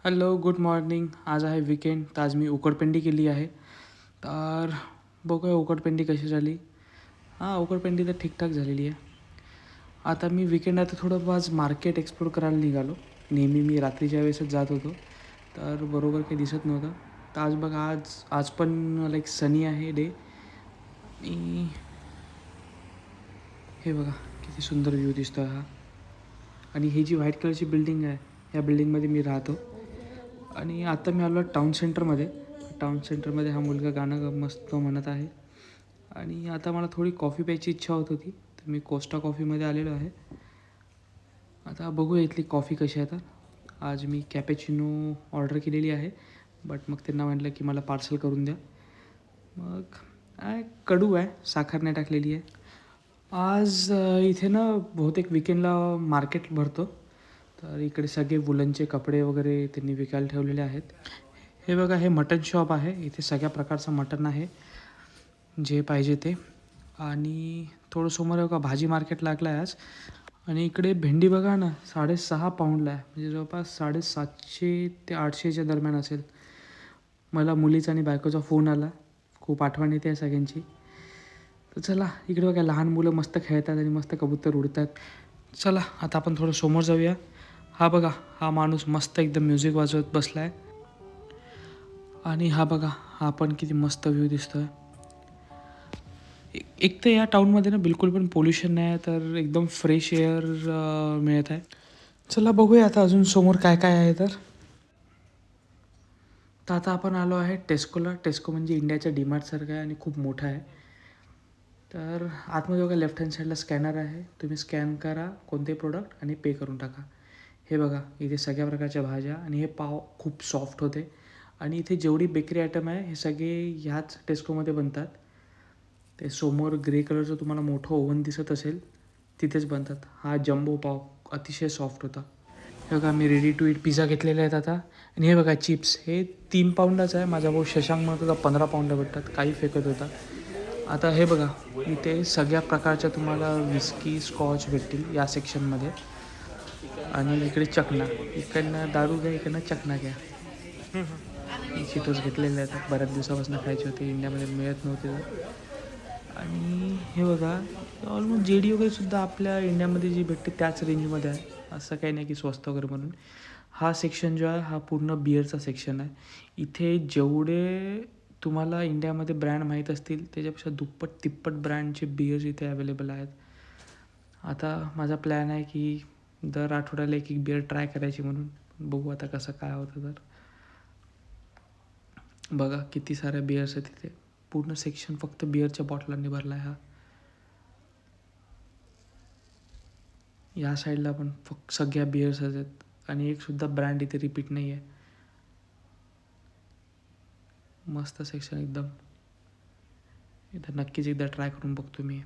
Hello, good morning. आज आहे weekend, तर आज मी उकडपेंडी केली आहे. तर बघूया उकडपेंडी कशी झाली. हां, उकडपेंडी तर ठीकठाक झालेली आहे. आता मी वीकेंड आहे तर थोडं आज मार्केट एक्सप्लोर करायला निघालो. नेहमी मी रात्रीच्या वेळेसच जात होतो, तर बरोबर काही दिसत नव्हतं. तर आज बघा, आज आज पण लाईक सनी आहे डे. आणि हे बघा किती सुंदर व्ह्यू दिसतो हा. आणि ही जी व्हाईट कलरची बिल्डिंग आहे, या बिल्डिंगमध्ये मी राहतो. आणि आता मी आलो टाउन सेंटरमध्ये. टाउन सेंटरमध्ये हा मुलगा गाणं मस्त म्हणत आहे. आणि आता मला थोडी कॉफी प्यायची इच्छा होत होती, तर मी कोस्टा कॉफीमध्ये आलेलो आहे. आता बघूया इथली कॉफी कशी आहे. तर आज मी कॅपेचिनो ऑर्डर केलेली आहे, बट मग त्यांना म्हटलं की मला पार्सल करून द्या. मग कडू आहे, साखर नाही टाकलेली आहे. आज इथे ना बहुतेक विकेंडला मार्केट भरतो, तर इकडे सगळे वुलनचे कपडे वगैरे त्यांनी विकायला ठेवलेले आहेत. हे बघा, हे मटन शॉप आहे. इथे सगळ्या प्रकारचं मटन आहे, जे पाहिजे ते. आणि थोडं समोर बघा भाजी मार्केट लागलं आहे आज. आणि इकडे भेंडी बघा ना, 6.5 पाऊंडला आहे, म्हणजे जवळपास 750 ते 800च्या दरम्यान असेल. मला मुलीचा आणि बायकोचा फोन आला, खूप आठवण येते आहे सगळ्यांची. तर चला, इकडे बघा लहान मुलं मस्त खेळतात आणि मस्त कबूतर उडतात. चला आता आपण थोडं समोर जाऊया. हा बघा, हा माणूस मस्त एकदम म्युझिक वाजवत बसला आहे. आणि हा बघा, हा पण किती मस्त व्ह्यू दिसतो आहे. एक तर या टाऊनमध्ये ना बिलकुल पण पोल्युशन नाही आहे, तर एकदम फ्रेश एअर मिळत आहे. चला बघूया आता अजून समोर काय काय आहे. तर आता आपण आलो आहे टेस्कोला. टेस्को म्हणजे इंडियाच्या डीमार्टसारखं आहे आणि खूप मोठा आहे. तर आतमध्ये बघा लेफ्ट हँड साईडला स्कॅनर आहे. तुम्ही स्कॅन करा कोणते प्रोडक्ट आणि पे करून टाका. हे बघा, इथे सगळ्या प्रकारच्या भाज्या आणि हे पाव खूप सॉफ्ट होते. आणि इथे जेवढी बेकरी आयटम आहे हे सगळे ह्याच टेस्कोमध्ये बनतात. ते समोर ग्रे कलरचं तुम्हाला मोठं ओव्हन दिसत असेल, तिथेच बनतात. हा जम्बो पाव अतिशय सॉफ्ट होता. हे बघा, मी रेडी टू ईट पिझ्झा घेतलेले आहेत आता. आणि हे बघा चिप्स, हे 3 पाऊंडाचं आहे. माझा भाऊ शशांक म्हणत होता 15 पाऊंड भेटतात, काही फेकत होता. आता हे बघा, इथे सगळ्या प्रकारच्या तुम्हाला विस्की स्कॉच भेटतील या सेक्शनमध्ये. आणि इकडे चकना, इकडनं दारू घ्या, इकडनं चकना घ्या. चिटोस घेतलेले आहेत, बऱ्याच दिवसापासून खायचे होते, इंडियामध्ये मिळत नव्हते. आणि हे बघा, ऑलमोस्ट जेडी वगैरेसुद्धा आपल्या इंडियामध्ये जी भेटते त्याच रेंजमध्ये आहे. असं काही नाही की स्वस्त वगैरे म्हणून. हा सेक्शन जो आहे हा पूर्ण बिअरचा सेक्शन आहे. इथे जेवढे तुम्हाला इंडियामध्ये ब्रँड माहीत असतील त्याच्यापेक्षा दुप्पट तिप्पट ब्रँडचे बिअर्स इथे अवेलेबल आहेत. आता माझा प्लॅन आहे की दर आठवड्याला एक एक बिअर ट्राय करायची, म्हणून बघू आता कसं काय होतं. तर बघा किती साऱ्या बिअर्स आहेत तिथे. पूर्ण सेक्शन फक्त बिअरच्या बॉटलांनी भरला आहे हा. या साईडला पण फक्त सगळ्या बिअर्स आहेत आणि एकसुद्धा ब्रँड इथे रिपीट नाही आहे. मस्त सेक्शन एकदम. इथं नक्कीच एकदा ट्राय करून बघतो मी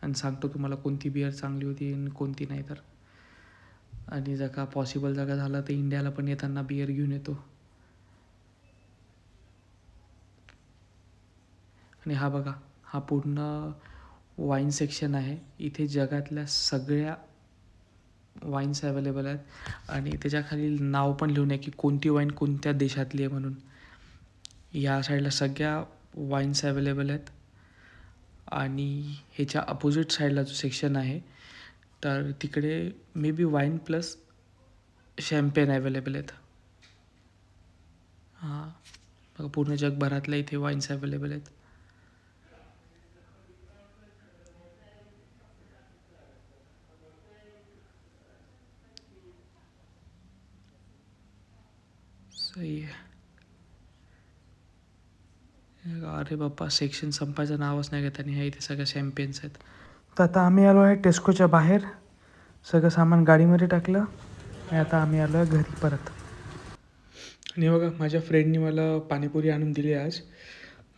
आणि सांगतो तुम्हाला कोणती बिअर चांगली होती आणि कोणती नाही. तर आणि जर का पॉसिबल जर का झालं तर इंडियाला पण येताना बिअर घेऊन येतो. आणि हा बघा, हा पूर्ण वाईन सेक्शन आहे. इथे जगातल्या सगळ्या वाईन्स अवेलेबल आहेत आणि त्याच्याखाली नाव पण लिहून आहे की कोणती वाईन कोणत्या देशातली आहे म्हणून. या साईडला सगळ्या वाईन्स अवेलेबल आहेत. आणि ह्याच्या अपोजिट साईडला जो सेक्शन आहे तर तिकडे may be wine plus champagne available आहेत. हां बघा, पूर्ण जगभरातल्या इथे वाईन्स अवेलेबल आहेत. सही आहे. अरे बाप्पा, सेक्शन संपायचं नावच नाही घेत आणि ह्या इथे सगळ्या शॅम्पेन्स आहेत. तर आता आम्ही आलो आहे टेस्कोच्या बाहेर. सगळं सामान गाडीमध्ये टाकलं आणि आता आम्ही आलो आहे घरी परत. आणि बघा, माझ्या फ्रेंडनी मला पाणीपुरी आणून दिली आज.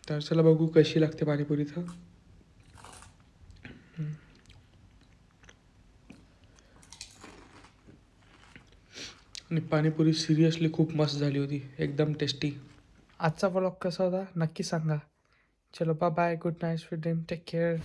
तर चला बघू कशी लागते पाणीपुरी. तर आणि पाणीपुरी सिरियसली खूप मस्त झाली होती, एकदम टेस्टी. आजचा व्लॉग कसा होता नक्की सांगा. चलो bye bye, good night, sweet dream, take care.